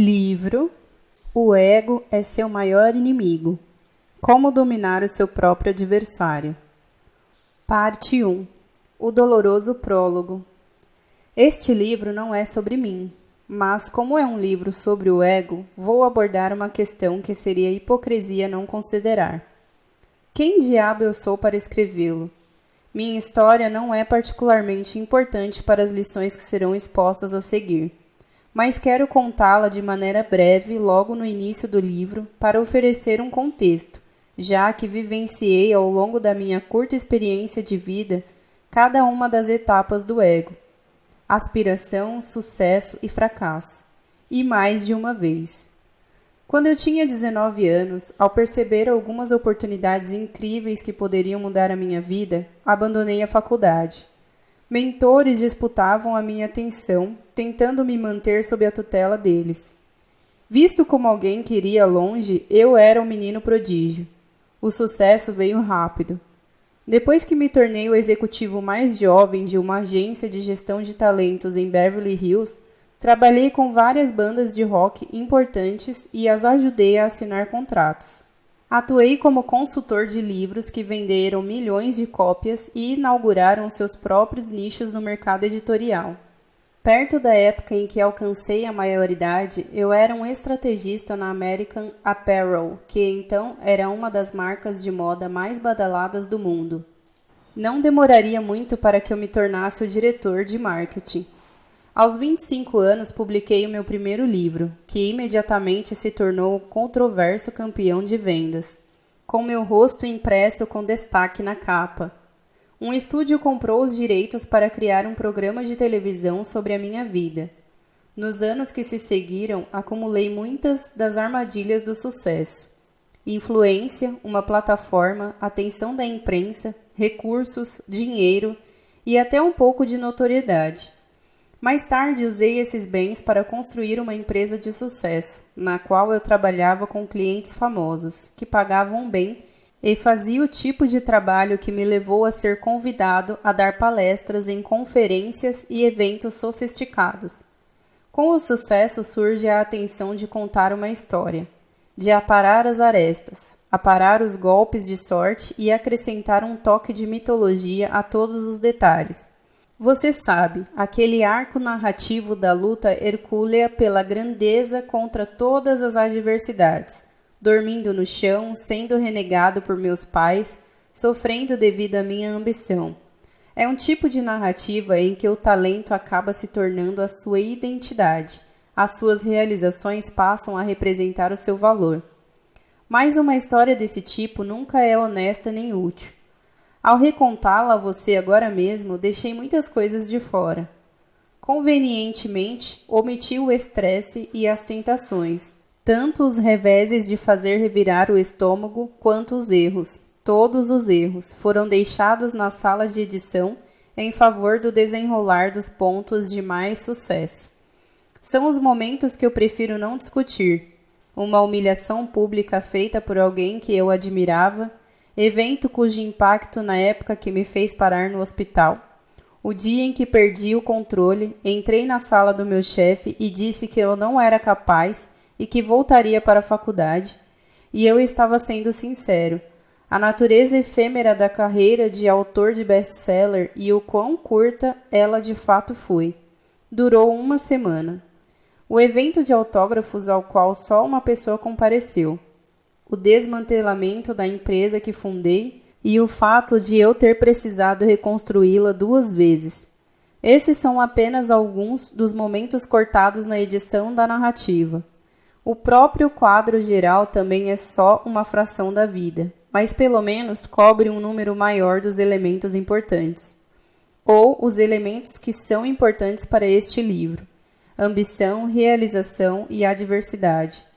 Livro O Ego é seu maior inimigo. Como dominar o seu próprio adversário. Parte 1. O doloroso prólogo. Este livro não é sobre mim, mas como é um livro sobre o ego, vou abordar uma questão que seria hipocrisia não considerar. Quem diabo eu sou para escrevê-lo? Minha história não é particularmente importante para as lições que serão expostas a seguir, mas quero contá-la de maneira breve logo no início do livro para oferecer um contexto, já que vivenciei ao longo da minha curta experiência de vida cada uma das etapas do ego, aspiração, sucesso e fracasso, e mais de uma vez. Quando eu tinha 19 anos, ao perceber algumas oportunidades incríveis que poderiam mudar a minha vida, abandonei a faculdade. Mentores disputavam a minha atenção, tentando me manter sob a tutela deles. Visto como alguém que iria longe, eu era um menino prodígio. O sucesso veio rápido. Depois que me tornei o executivo mais jovem de uma agência de gestão de talentos em Beverly Hills, trabalhei com várias bandas de rock importantes e as ajudei a assinar contratos. Atuei como consultor de livros que venderam milhões de cópias e inauguraram seus próprios nichos no mercado editorial. Perto da época em que alcancei a maioridade, eu era um estrategista na American Apparel, que então era uma das marcas de moda mais badaladas do mundo. Não demoraria muito para que eu me tornasse o diretor de marketing. Aos 25 anos, publiquei o meu primeiro livro, que imediatamente se tornou o controverso campeão de vendas, com meu rosto impresso com destaque na capa. Um estúdio comprou os direitos para criar um programa de televisão sobre a minha vida. Nos anos que se seguiram, acumulei muitas das armadilhas do sucesso. Influência, uma plataforma, atenção da imprensa, recursos, dinheiro e até um pouco de notoriedade. Mais tarde, usei esses bens para construir uma empresa de sucesso, na qual eu trabalhava com clientes famosos, que pagavam bem, e fazia o tipo de trabalho que me levou a ser convidado a dar palestras em conferências e eventos sofisticados. Com o sucesso surge a atenção de contar uma história, de aparar as arestas, aparar os golpes de sorte e acrescentar um toque de mitologia a todos os detalhes. Você sabe, aquele arco narrativo da luta hercúlea pela grandeza contra todas as adversidades, dormindo no chão, sendo renegado por meus pais, sofrendo devido à minha ambição. É um tipo de narrativa em que o talento acaba se tornando a sua identidade, as suas realizações passam a representar o seu valor. Mas uma história desse tipo nunca é honesta nem útil. Ao recontá-la a você agora mesmo, deixei muitas coisas de fora. Convenientemente, omiti o estresse e as tentações, tanto os reveses de fazer revirar o estômago quanto os erros. Todos os erros foram deixados na sala de edição em favor do desenrolar dos pontos de mais sucesso. São os momentos que eu prefiro não discutir. Uma humilhação pública feita por alguém que eu admirava, evento cujo impacto na época que me fez parar no hospital. O dia em que perdi o controle, entrei na sala do meu chefe e disse que eu não era capaz e que voltaria para a faculdade. E eu estava sendo sincero. A natureza efêmera da carreira de autor de best-seller e o quão curta ela de fato foi. Durou uma semana. O evento de autógrafos ao qual só uma pessoa compareceu. O desmantelamento da empresa que fundei e o fato de eu ter precisado reconstruí-la 2 vezes. Esses são apenas alguns dos momentos cortados na edição da narrativa. O próprio quadro geral também é só uma fração da vida, mas pelo menos cobre um número maior dos elementos importantes. Ou os elementos que são importantes para este livro: ambição, realização e adversidade.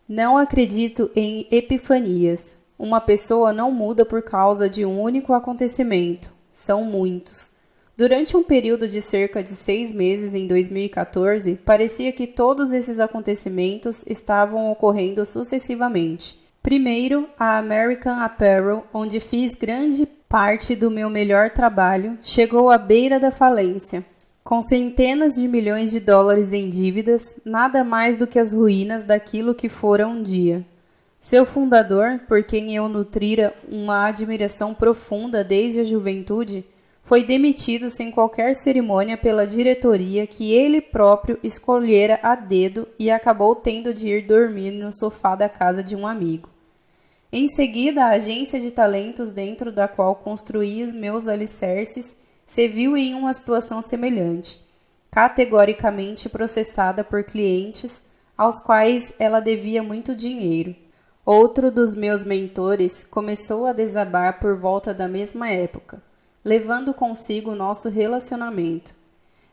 Não acredito em epifanias. Uma pessoa não muda por causa de um único acontecimento. São muitos. Durante um período de cerca de 6 meses em 2014, parecia que todos esses acontecimentos estavam ocorrendo sucessivamente. Primeiro, a American Apparel, onde fiz grande parte do meu melhor trabalho, chegou à beira da falência. Com centenas de milhões de dólares em dívidas, nada mais do que as ruínas daquilo que fora um dia. Seu fundador, por quem eu nutrira uma admiração profunda desde a juventude, foi demitido sem qualquer cerimônia pela diretoria que ele próprio escolhera a dedo e acabou tendo de ir dormir no sofá da casa de um amigo. Em seguida, a agência de talentos dentro da qual construí meus alicerces se viu em uma situação semelhante, categoricamente processada por clientes aos quais ela devia muito dinheiro. Outro dos meus mentores começou a desabar por volta da mesma época, levando consigo nosso relacionamento.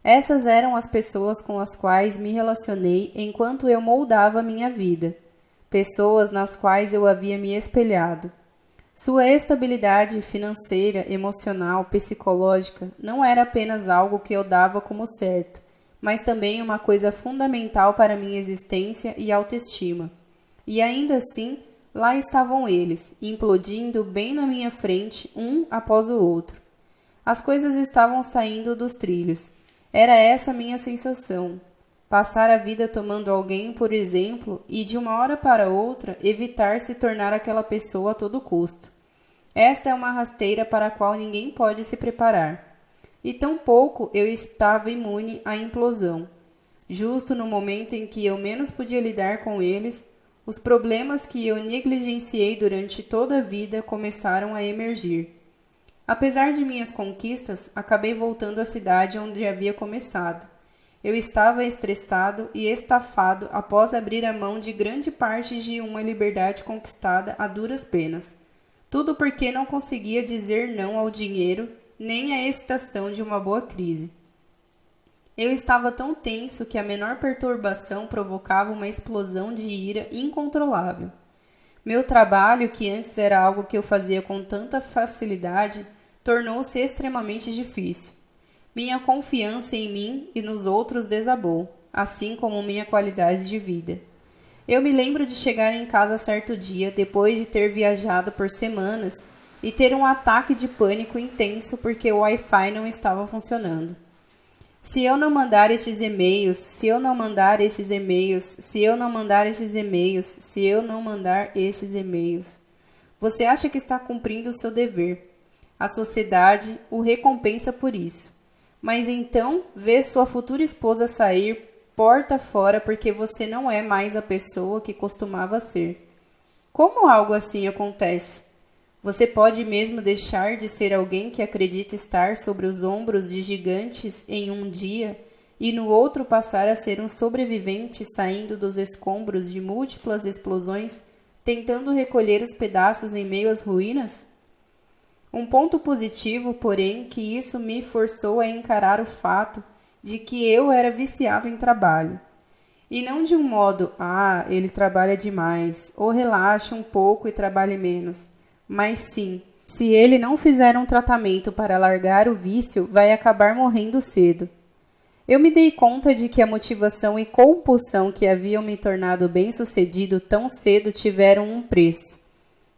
Essas eram as pessoas com as quais me relacionei enquanto eu moldava minha vida, pessoas nas quais eu havia me espelhado. Sua estabilidade financeira, emocional, psicológica não era apenas algo que eu dava como certo, mas também uma coisa fundamental para minha existência e autoestima. E ainda assim, lá estavam eles, implodindo bem na minha frente, um após o outro. As coisas estavam saindo dos trilhos. Era essa a minha sensação. Passar a vida tomando alguém, por exemplo, e de uma hora para outra evitar se tornar aquela pessoa a todo custo. Esta é uma rasteira para a qual ninguém pode se preparar. E tampouco eu estava imune à implosão. Justo no momento em que eu menos podia lidar com eles, os problemas que eu negligenciei durante toda a vida começaram a emergir. Apesar de minhas conquistas, acabei voltando à cidade onde havia começado. Eu estava estressado e estafado após abrir a mão de grande parte de uma liberdade conquistada a duras penas. Tudo porque não conseguia dizer não ao dinheiro nem à excitação de uma boa crise. Eu estava tão tenso que a menor perturbação provocava uma explosão de ira incontrolável. Meu trabalho, que antes era algo que eu fazia com tanta facilidade, tornou-se extremamente difícil. Minha confiança em mim e nos outros desabou, assim como minha qualidade de vida. Eu me lembro de chegar em casa certo dia, depois de ter viajado por semanas, e ter um ataque de pânico intenso porque o Wi-Fi não estava funcionando. Se eu não mandar estes e-mails, se eu não mandar estes e-mails, se eu não mandar estes e-mails, se eu não mandar estes e-mails. Você acha que está cumprindo o seu dever. A sociedade o recompensa por isso. Mas então vê sua futura esposa sair porta fora porque você não é mais a pessoa que costumava ser. Como algo assim acontece? Você pode mesmo deixar de ser alguém que acredita estar sobre os ombros de gigantes em um dia e no outro passar a ser um sobrevivente saindo dos escombros de múltiplas explosões, tentando recolher os pedaços em meio às ruínas? Um ponto positivo, porém, que isso me forçou a encarar o fato de que eu era viciado em trabalho. E não de um modo, ele trabalha demais, ou relaxa um pouco e trabalhe menos. Mas sim, se ele não fizer um tratamento para largar o vício, vai acabar morrendo cedo. Eu me dei conta de que a motivação e compulsão que haviam me tornado bem-sucedido tão cedo tiveram um preço,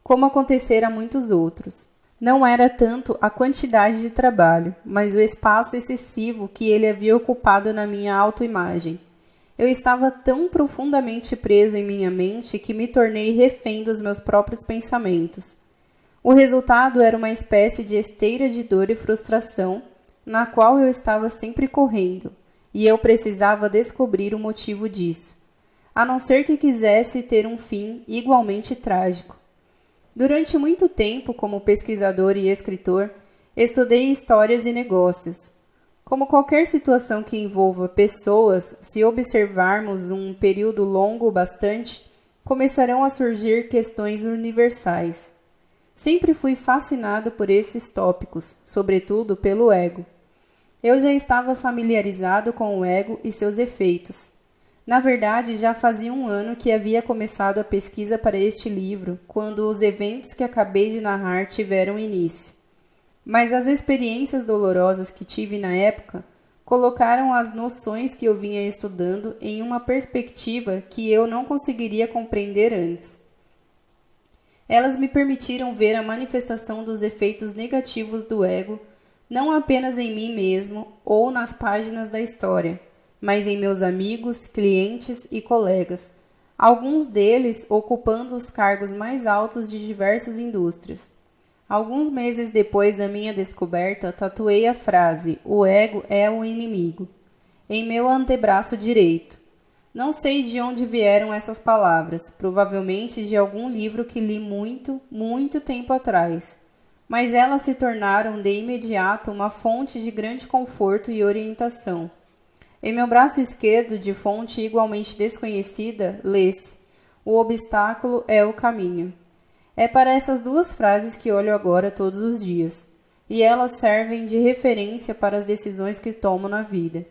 como acontecera a muitos outros. Não era tanto a quantidade de trabalho, mas o espaço excessivo que ele havia ocupado na minha autoimagem. Eu estava tão profundamente preso em minha mente que me tornei refém dos meus próprios pensamentos. O resultado era uma espécie de esteira de dor e frustração, na qual eu estava sempre correndo, e eu precisava descobrir o motivo disso, a não ser que quisesse ter um fim igualmente trágico. Durante muito tempo, como pesquisador e escritor, estudei histórias e negócios. Como qualquer situação que envolva pessoas, se observarmos um período longo bastante, começarão a surgir questões universais. Sempre fui fascinado por esses tópicos, sobretudo pelo ego. Eu já estava familiarizado com o ego e seus efeitos. Na verdade, já fazia um ano que havia começado a pesquisa para este livro, quando os eventos que acabei de narrar tiveram início. Mas as experiências dolorosas que tive na época colocaram as noções que eu vinha estudando em uma perspectiva que eu não conseguiria compreender antes. Elas me permitiram ver a manifestação dos efeitos negativos do ego não apenas em mim mesmo ou nas páginas da história, mas em meus amigos, clientes e colegas, alguns deles ocupando os cargos mais altos de diversas indústrias. Alguns meses depois da minha descoberta, tatuei a frase "O ego é o inimigo" em meu antebraço direito. Não sei de onde vieram essas palavras, provavelmente de algum livro que li muito, muito tempo atrás, mas elas se tornaram de imediato uma fonte de grande conforto e orientação. Em meu braço esquerdo, de fonte igualmente desconhecida, lê-se: "O obstáculo é o caminho". É para essas duas frases que olho agora todos os dias, e elas servem de referência para as decisões que tomo na vida.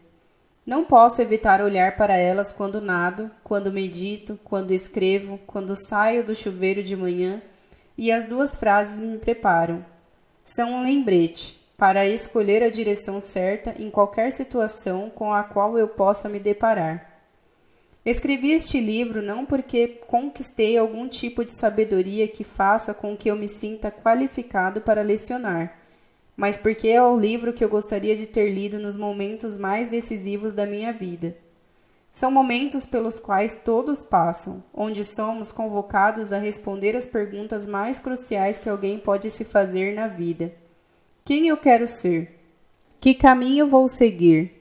Não posso evitar olhar para elas quando nado, quando medito, quando escrevo, quando saio do chuveiro de manhã, e as duas frases me preparam. São um lembrete para escolher a direção certa em qualquer situação com a qual eu possa me deparar. Escrevi este livro não porque conquistei algum tipo de sabedoria que faça com que eu me sinta qualificado para lecionar, mas porque é o livro que eu gostaria de ter lido nos momentos mais decisivos da minha vida. São momentos pelos quais todos passam, onde somos convocados a responder as perguntas mais cruciais que alguém pode se fazer na vida. Quem eu quero ser? Que caminho vou seguir?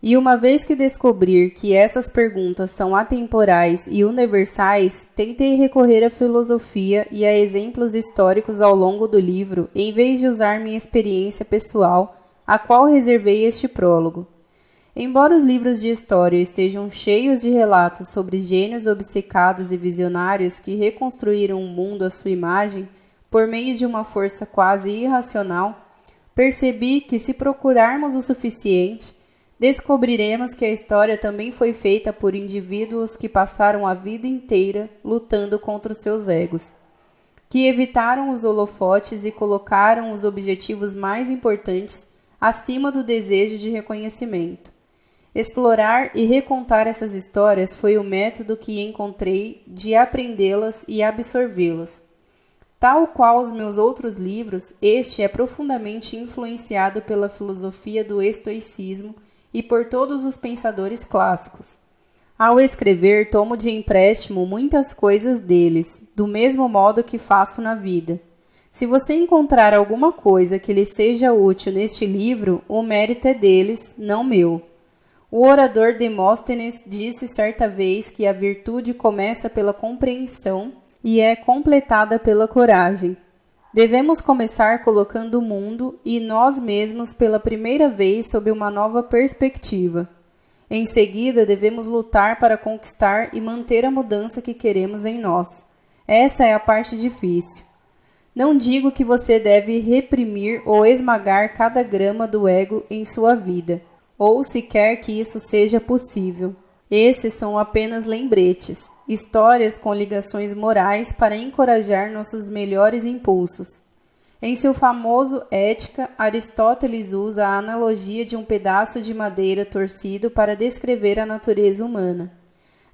E uma vez que descobrir que essas perguntas são atemporais e universais, tentei recorrer à filosofia e a exemplos históricos ao longo do livro, em vez de usar minha experiência pessoal, a qual reservei este prólogo. Embora os livros de história estejam cheios de relatos sobre gênios obcecados e visionários que reconstruíram o mundo à sua imagem por meio de uma força quase irracional, percebi que, se procurarmos o suficiente, descobriremos que a história também foi feita por indivíduos que passaram a vida inteira lutando contra os seus egos, que evitaram os holofotes e colocaram os objetivos mais importantes acima do desejo de reconhecimento. Explorar e recontar essas histórias foi o método que encontrei de aprendê-las e absorvê-las. Tal qual os meus outros livros, este é profundamente influenciado pela filosofia do estoicismo e por todos os pensadores clássicos. Ao escrever, tomo de empréstimo muitas coisas deles, do mesmo modo que faço na vida. Se você encontrar alguma coisa que lhe seja útil neste livro, o mérito é deles, não meu. O orador Demóstenes disse certa vez que a virtude começa pela compreensão e é completada pela coragem. Devemos começar colocando o mundo e nós mesmos pela primeira vez sob uma nova perspectiva. Em seguida, devemos lutar para conquistar e manter a mudança que queremos em nós. Essa é a parte difícil. Não digo que você deve reprimir ou esmagar cada grama do ego em sua vida, ou sequer que isso seja possível. Esses são apenas lembretes, histórias com ligações morais para encorajar nossos melhores impulsos. Em seu famoso Ética, Aristóteles usa a analogia de um pedaço de madeira torcido para descrever a natureza humana.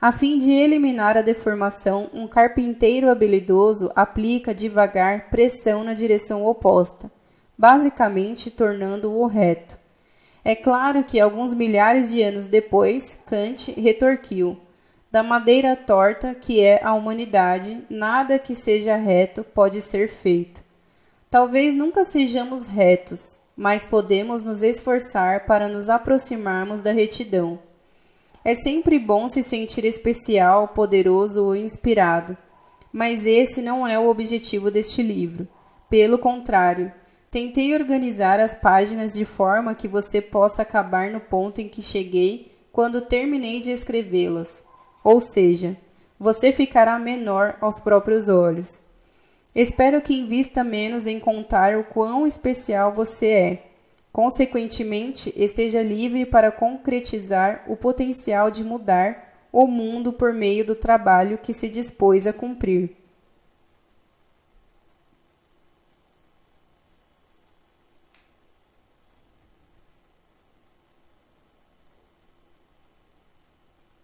A fim de eliminar a deformação, um carpinteiro habilidoso aplica devagar pressão na direção oposta, basicamente tornando-o reto. É claro que alguns milhares de anos depois, Kant retorquiu: da madeira torta, que é a humanidade, nada que seja reto pode ser feito. Talvez nunca sejamos retos, mas podemos nos esforçar para nos aproximarmos da retidão. É sempre bom se sentir especial, poderoso ou inspirado, mas esse não é o objetivo deste livro. Pelo contrário, tentei organizar as páginas de forma que você possa acabar no ponto em que cheguei quando terminei de escrevê-las. Ou seja, você ficará menor aos próprios olhos. Espero que invista menos em contar o quão especial você é. Consequentemente, esteja livre para concretizar o potencial de mudar o mundo por meio do trabalho que se dispôs a cumprir.